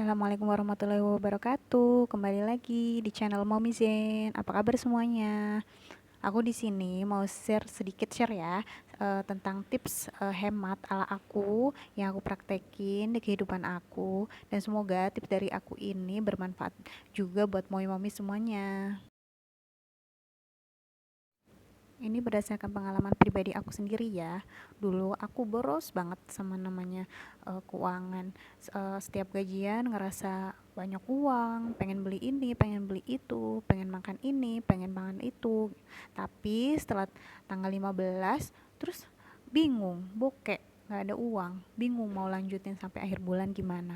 Assalamualaikum warahmatullahi wabarakatuh. Kembali lagi di channel Mommy Zen. Apa kabar semuanya? Aku di sini mau share ya tentang tips hemat ala aku yang aku praktekin di kehidupan aku, dan semoga tips dari aku ini bermanfaat juga buat mommy-mommy semuanya. Ini berdasarkan pengalaman pribadi aku sendiri ya. Dulu aku boros banget sama namanya keuangan. Setiap gajian ngerasa banyak uang, pengen beli ini, pengen beli itu, pengen makan ini, pengen makan itu. Tapi setelah tanggal 15, terus bingung, bokek, nggak ada uang, bingung mau lanjutin sampai akhir bulan gimana.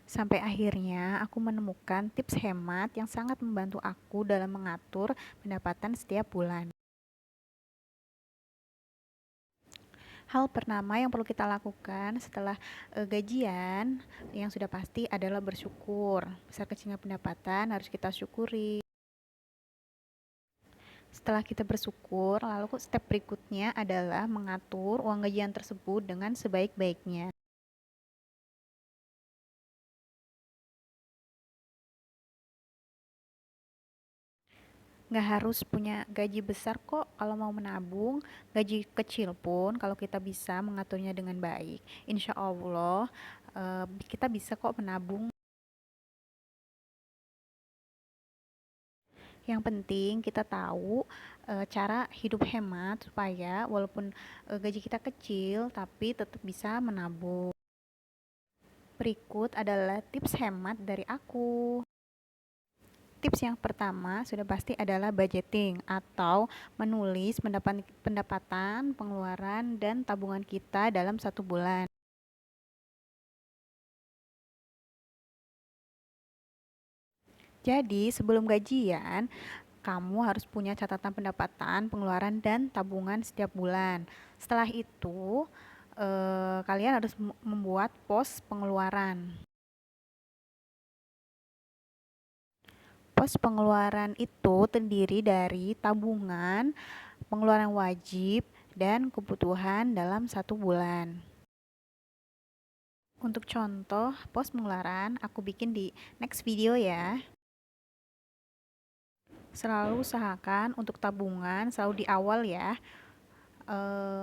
Sampai akhirnya aku menemukan tips hemat yang sangat membantu aku dalam mengatur pendapatan setiap bulan. Hal pertama yang perlu kita lakukan setelah gajian yang sudah pasti adalah bersyukur. Besar kecilnya pendapatan harus kita syukuri. Setelah kita bersyukur, lalu step berikutnya adalah mengatur uang gajian tersebut dengan sebaik-baiknya. Nggak harus punya gaji besar kok kalau mau menabung. Gaji kecil pun kalau kita bisa mengaturnya dengan baik, insya Allah kita bisa kok menabung. Yang penting kita tahu cara hidup hemat supaya walaupun gaji kita kecil tapi tetap bisa menabung. Berikut adalah tips hemat dari aku. Tips yang pertama sudah pasti adalah budgeting atau menulis pendapatan, pengeluaran, dan tabungan kita dalam satu bulan. Jadi sebelum gajian, kamu harus punya catatan pendapatan, pengeluaran, dan tabungan setiap bulan. Setelah itu, kalian harus membuat pos pengeluaran. Pos pengeluaran itu terdiri dari tabungan, pengeluaran wajib, dan kebutuhan dalam satu bulan. Untuk contoh pos pengeluaran, aku bikin di next video ya. Selalu usahakan untuk tabungan selalu di awal ya,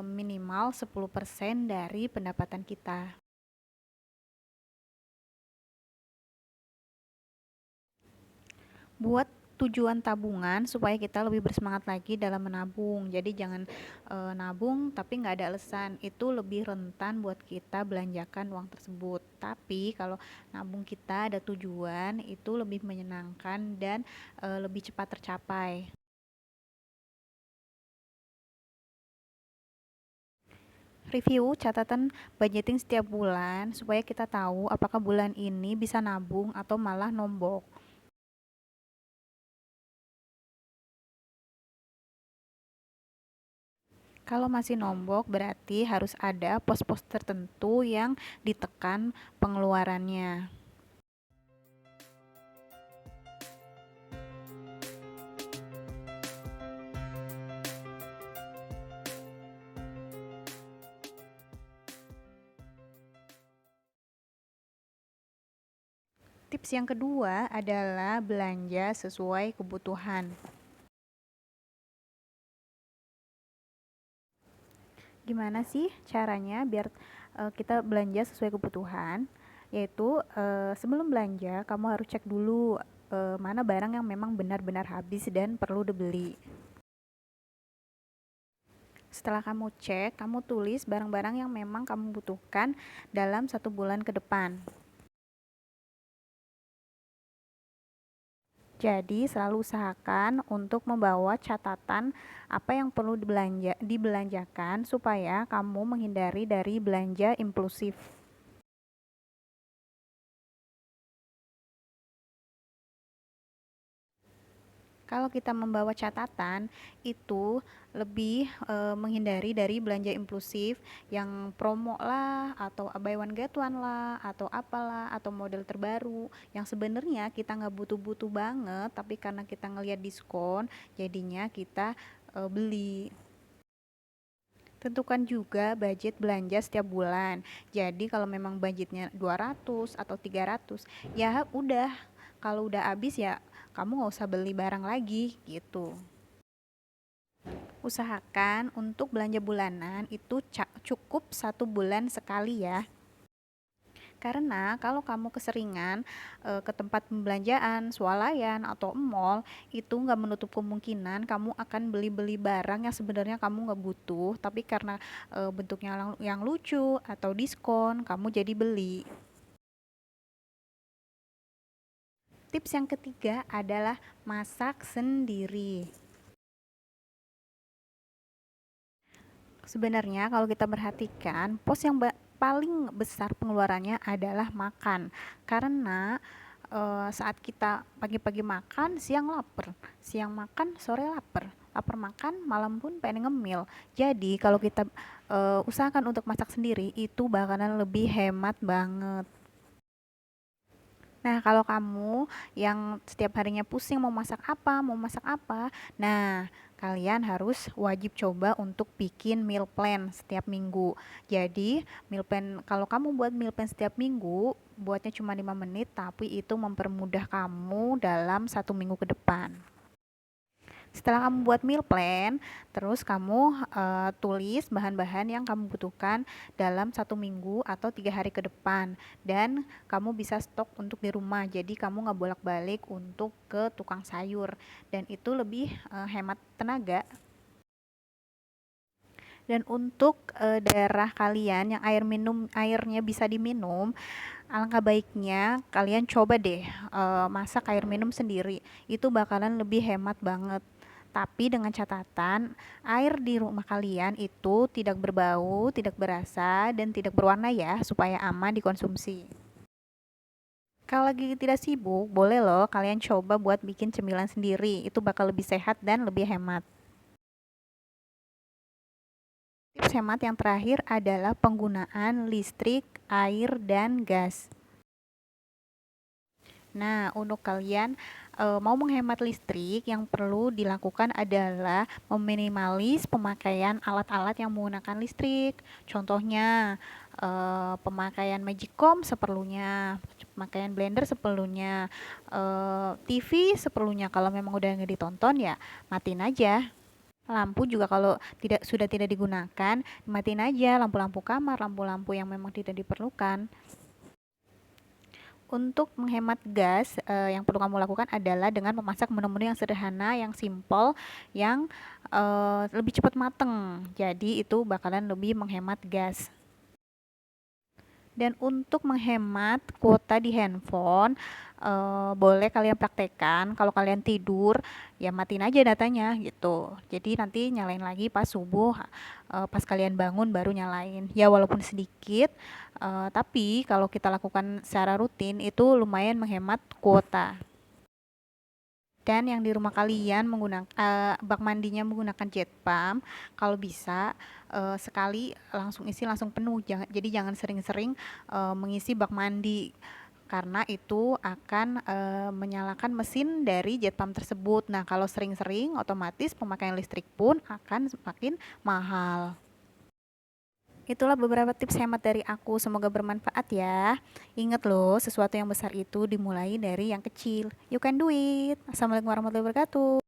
minimal 10% dari pendapatan kita. Buat tujuan tabungan supaya kita lebih bersemangat lagi dalam menabung. Jadi jangan nabung tapi nggak ada alasan, itu lebih rentan buat kita belanjakan uang tersebut. Tapi kalau nabung kita ada tujuan, itu lebih menyenangkan dan lebih cepat tercapai. Review catatan budgeting setiap bulan supaya kita tahu apakah bulan ini bisa nabung atau malah nombok. Kalau masih nombok berarti harus ada pos-pos tertentu yang ditekan pengeluarannya. Tips yang kedua adalah belanja sesuai kebutuhan. Gimana sih caranya biar kita belanja sesuai kebutuhan? Yaitu sebelum belanja kamu harus cek dulu mana barang yang memang benar-benar habis dan perlu dibeli. Setelah kamu cek, kamu tulis barang-barang yang memang kamu butuhkan dalam satu bulan ke depan. Jadi selalu usahakan untuk membawa catatan apa yang perlu dibelanjakan supaya kamu menghindari dari belanja impulsif. Kalau kita membawa catatan itu lebih menghindari dari belanja impulsif yang promo lah atau buy one get one lah atau apalah atau model terbaru yang sebenarnya kita nggak butuh-butuh banget tapi karena kita ngelihat diskon jadinya kita beli. Tentukan juga budget belanja setiap bulan. Jadi kalau memang budgetnya 200 atau 300, ya udah. Kalau udah habis ya kamu nggak usah beli barang lagi gitu. Usahakan untuk belanja bulanan itu cukup 1 bulan sekali ya. Karena kalau kamu keseringan ke tempat pembelanjaan, swalayan atau mall, itu nggak menutup kemungkinan kamu akan beli-beli barang yang sebenarnya kamu nggak butuh, tapi karena bentuknya yang lucu atau diskon, kamu jadi beli. Tips yang ketiga adalah masak sendiri. Sebenarnya kalau kita perhatikan, pos yang paling besar pengeluarannya adalah makan. Karena saat kita pagi-pagi makan, siang lapar, siang makan, sore lapar, lapar makan, malam pun pengen ngemil. Jadi kalau kita usahakan untuk masak sendiri, itu bakalan lebih hemat banget. Nah, kalau kamu yang setiap harinya pusing mau masak apa, nah kalian harus wajib coba untuk bikin meal plan setiap minggu. Jadi, meal plan kalau kamu buat meal plan setiap minggu, buatnya cuma 5 menit, tapi itu mempermudah kamu dalam 1 minggu ke depan. Setelah kamu buat meal plan, terus kamu tulis bahan-bahan yang kamu butuhkan dalam 1 minggu atau 3 hari ke depan, dan kamu bisa stok untuk di rumah. Jadi kamu nggak bolak-balik untuk ke tukang sayur, dan itu lebih hemat tenaga. Dan untuk daerah kalian yang airnya bisa diminum, alangkah baiknya kalian coba deh masak air minum sendiri. Itu bakalan lebih hemat banget. Tapi dengan catatan, air di rumah kalian itu tidak berbau, tidak berasa, dan tidak berwarna ya, supaya aman dikonsumsi. Kalau lagi tidak sibuk, boleh loh kalian coba buat bikin cemilan sendiri. Itu bakal lebih sehat dan lebih hemat. Tips hemat yang terakhir adalah penggunaan listrik, air, dan gas. Nah, untuk kalian mau menghemat listrik, yang perlu dilakukan adalah meminimalis pemakaian alat-alat yang menggunakan listrik. Contohnya, pemakaian Magicom seperlunya, pemakaian blender seperlunya, TV seperlunya. Kalau memang udah nggak ditonton ya matiin aja. Lampu juga kalau sudah tidak digunakan, matiin aja lampu-lampu kamar, lampu-lampu yang memang tidak diperlukan. Untuk menghemat gas, yang perlu kamu lakukan adalah dengan memasak menu-menu yang sederhana, yang simple, yang lebih cepat mateng. Jadi itu bakalan lebih menghemat gas. Dan untuk menghemat kuota di handphone, boleh kalian praktekkan. Kalau kalian tidur, ya matiin aja datanya gitu. Jadi nanti nyalain lagi pas subuh, pas kalian bangun baru nyalain. Ya walaupun sedikit, tapi kalau kita lakukan secara rutin itu lumayan menghemat kuota. Dan yang di rumah kalian menggunakan bak mandinya menggunakan jet pump, kalau bisa sekali langsung isi langsung penuh. Jadi jangan sering-sering mengisi bak mandi, karena itu akan menyalakan mesin dari jet pump tersebut. Nah, kalau sering-sering otomatis pemakaian listrik pun akan semakin mahal. Itulah beberapa tips hemat dari aku, semoga bermanfaat ya. Ingat loh, sesuatu yang besar itu dimulai dari yang kecil. You can do it. Assalamualaikum warahmatullahi wabarakatuh.